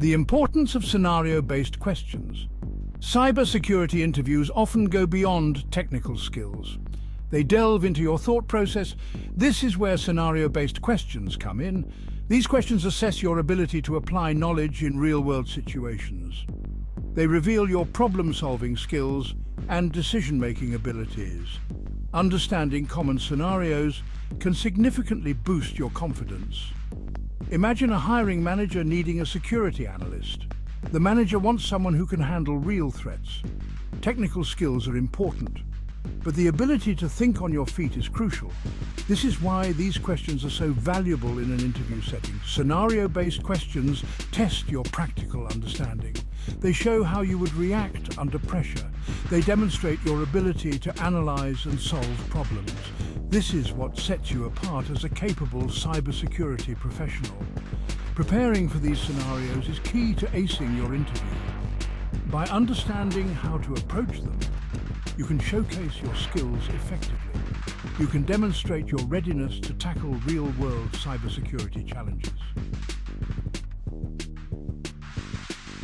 The importance of scenario-based questions. Cybersecurity interviews often go beyond technical skills. They delve into your thought process. This is where scenario-based questions come in. These questions assess your ability to apply knowledge in real-world situations. They reveal your problem-solving skills and decision-making abilities. Understanding common scenarios can significantly boost your confidence. Imagine a hiring manager needing a security analyst. The manager wants someone who can handle real threats. Technical skills are important, but the ability to think on your feet is crucial. This is why these questions are so valuable in an interview setting. Scenario-based questions test your practical understanding. They show how you would react under pressure. They demonstrate your ability to analyze and solve problems. This is what sets you apart as a capable cybersecurity professional. Preparing for these scenarios is key to acing your interview. By understanding how to approach them, you can showcase your skills effectively. You can demonstrate your readiness to tackle real-world cybersecurity challenges.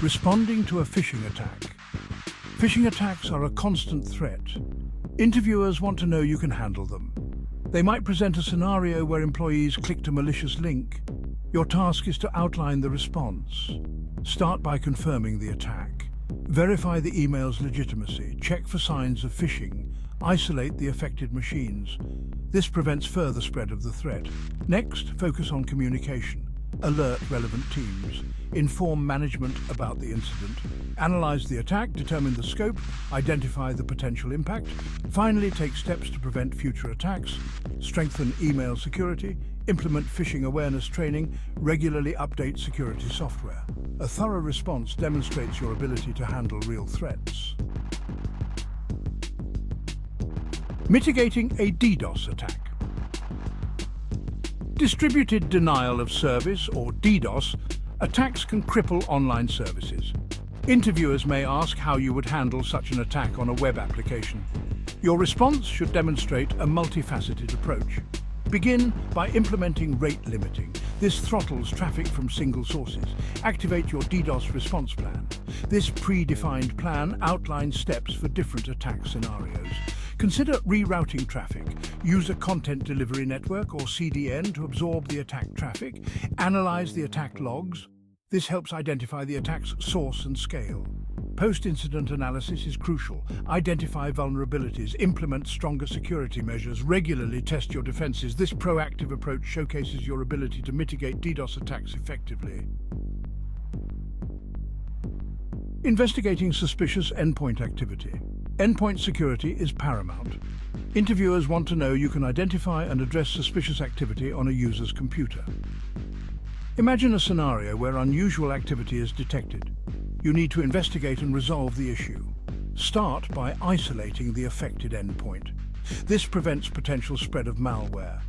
Responding to a phishing attack. Phishing attacks are a constant threat. Interviewers want to know you can handle them. They might present a scenario where employees clicked a malicious link. Your task is to outline the response. Start by confirming the attack. Verify the email's legitimacy. Check for signs of phishing. Isolate the affected machines. This prevents further spread of the threat. Next, focus on communication. Alert relevant teams. Inform management about the incident. Analyze the attack, determine the scope, identify the potential impact. Finally, take steps to prevent future attacks. Strengthen email security. Implement phishing awareness training. Regularly update security software. A thorough response demonstrates your ability to handle real threats. Mitigating a DDoS attack. Distributed denial of service, or DDoS, attacks can cripple online services. Interviewers may ask how you would handle such an attack on a web application. Your response should demonstrate a multifaceted approach. Begin by implementing rate limiting. This throttles traffic from single sources. Activate your DDoS response plan. This predefined plan outlines steps for different attack scenarios. Consider rerouting traffic. Use a content delivery network or CDN to absorb the attack traffic. Analyze the attack logs. This helps identify the attack's source and scale. Post-incident analysis is crucial. Identify vulnerabilities, implement stronger security measures, regularly test your defenses. This proactive approach showcases your ability to mitigate DDoS attacks effectively. Investigating suspicious endpoint activity. Endpoint security is paramount. Interviewers want to know you can identify and address suspicious activity on a user's computer. Imagine a scenario where unusual activity is detected. You need to investigate and resolve the issue. Start by isolating the affected endpoint. This prevents potential spread of malware.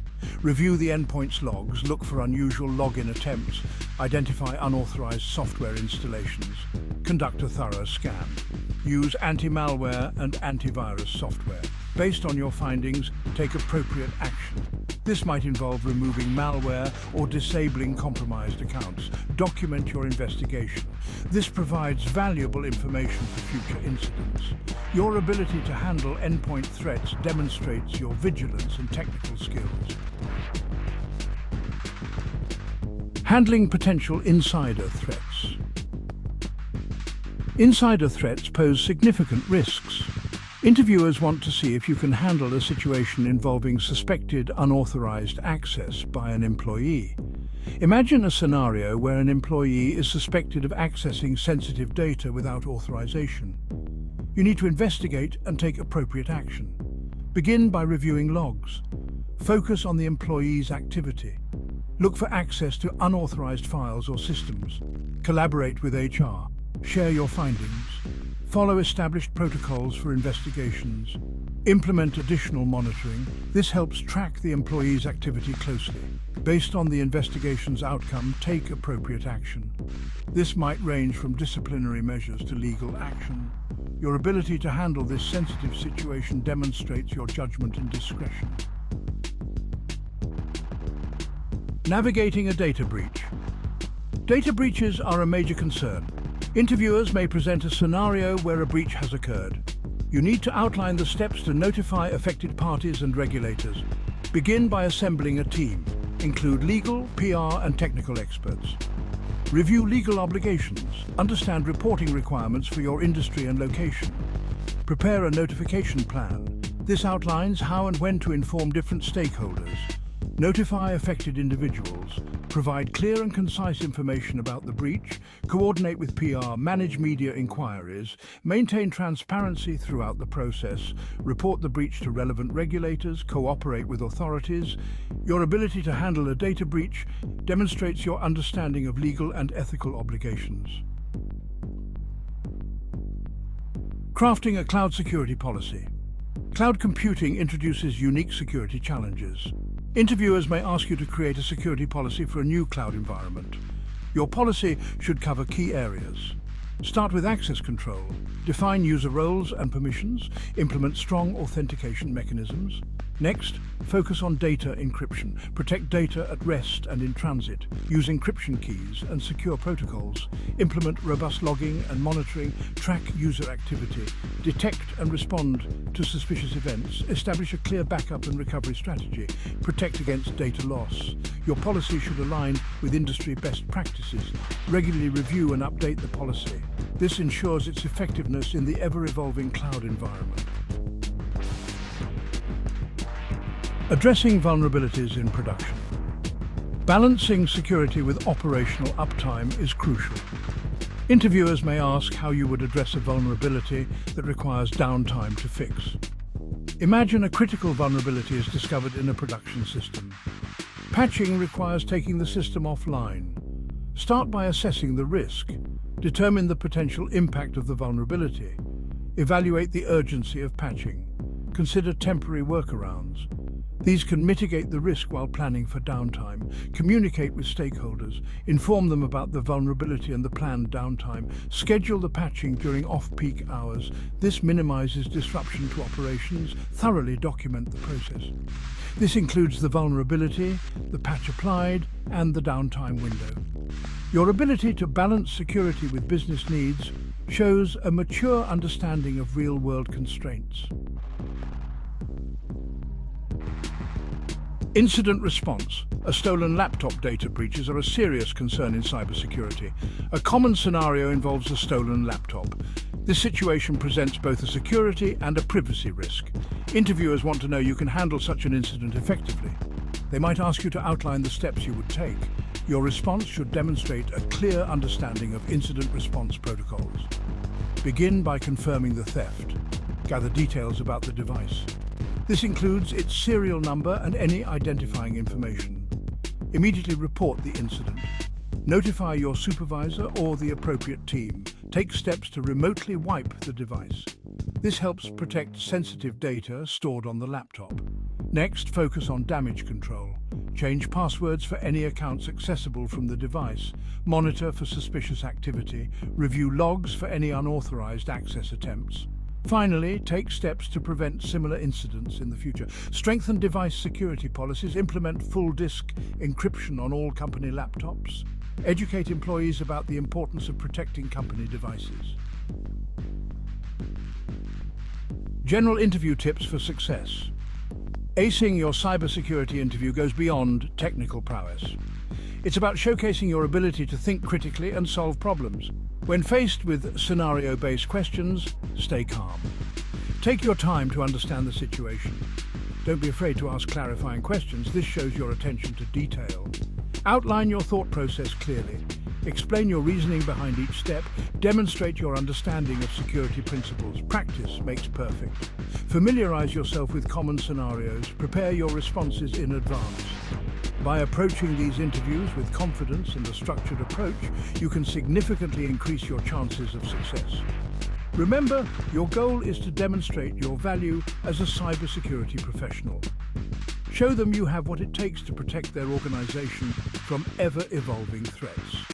Review the endpoint's logs, look for unusual login attempts, identify unauthorized software installations, conduct a thorough scan. Use anti-malware and antivirus software. Based on your findings, take appropriate action. This might involve removing malware or disabling compromised accounts. Document your investigation. This provides valuable information for future incidents. Your ability to handle endpoint threats demonstrates your vigilance and technical skills. Handling potential insider threats. Insider threats pose significant risks. Interviewers want to see if you can handle a situation involving suspected unauthorized access by an employee. Imagine a scenario where an employee is suspected of accessing sensitive data without authorization. You need to investigate and take appropriate action. Begin by reviewing logs. Focus on the employee's activity. Look for access to unauthorized files or systems. Collaborate with HR. Share your findings. Follow established protocols for investigations. Implement additional monitoring. This helps track the employee's activity closely. Based on the investigation's outcome, take appropriate action. This might range from disciplinary measures to legal action. Your ability to handle this sensitive situation demonstrates your judgment and discretion. Navigating a data breach. Data breaches are a major concern. Interviewers may present a scenario where a breach has occurred. You need to outline the steps to notify affected parties and regulators. Begin by assembling a team. Include legal, PR, and technical experts. Review legal obligations. Understand reporting requirements for your industry and location. Prepare a notification plan. This outlines how and when to inform different stakeholders. Notify affected individuals. Provide clear and concise information about the breach. Coordinate with PR. Manage media inquiries. Maintain transparency throughout the process. Report the breach to relevant regulators. Cooperate with authorities. Your ability to handle a data breach demonstrates your understanding of legal and ethical obligations. Crafting a cloud security policy. Cloud computing introduces unique security challenges. Interviewers may ask you to create a security policy for a new cloud environment. Your policy should cover key areas. Start with access control. Define user roles and permissions. Implement strong authentication mechanisms. Next, focus on data encryption. Protect data at rest and in transit. Use encryption keys and secure protocols. Implement robust logging and monitoring. Track user activity. Detect and respond to suspicious events. Establish a clear backup and recovery strategy. Protect against data loss. Your policy should align with industry best practices. Regularly review and update the policy. This ensures its effectiveness in the ever-evolving cloud environment. Addressing vulnerabilities in production. Balancing security with operational uptime is crucial. Interviewers may ask how you would address a vulnerability that requires downtime to fix. Imagine a critical vulnerability is discovered in a production system. Patching requires taking the system offline. Start by assessing the risk. Determine the potential impact of the vulnerability. Evaluate the urgency of patching. Consider temporary workarounds. These can mitigate the risk while planning for downtime. Communicate with stakeholders. Inform them about the vulnerability and the planned downtime. Schedule the patching during off-peak hours. This minimizes disruption to operations. Thoroughly document the process. This includes the vulnerability, the patch applied, and the downtime window. Your ability to balance security with business needs shows a mature understanding of real-world constraints. Incident response. A stolen laptop data breaches are a serious concern in cybersecurity. A common scenario involves a stolen laptop. This situation presents both a security and a privacy risk. Interviewers want to know you can handle such an incident effectively. They might ask you to outline the steps you would take. Your response should demonstrate a clear understanding of incident response protocols. Begin by confirming the theft. Gather details about the device. This includes its serial number and any identifying information. Immediately report the incident. Notify your supervisor or the appropriate team. Take steps to remotely wipe the device. This helps protect sensitive data stored on the laptop. Next, focus on damage control. Change passwords for any accounts accessible from the device. Monitor for suspicious activity. Review logs for any unauthorized access attempts. Finally, take steps to prevent similar incidents in the future. Strengthen device security policies. Implement full disk encryption on all company laptops. Educate employees about the importance of protecting company devices. General interview tips for success. Acing your cybersecurity interview goes beyond technical prowess. It's about showcasing your ability to think critically and solve problems. When faced with scenario-based questions, stay calm. Take your time to understand the situation. Don't be afraid to ask clarifying questions. This shows your attention to detail. Outline your thought process clearly. Explain your reasoning behind each step. Demonstrate your understanding of security principles. Practice makes perfect. Familiarize yourself with common scenarios. Prepare your responses in advance. By approaching these interviews with confidence and a structured approach, you can significantly increase your chances of success. Remember, your goal is to demonstrate your value as a cybersecurity professional. Show them you have what it takes to protect their organization from ever-evolving threats.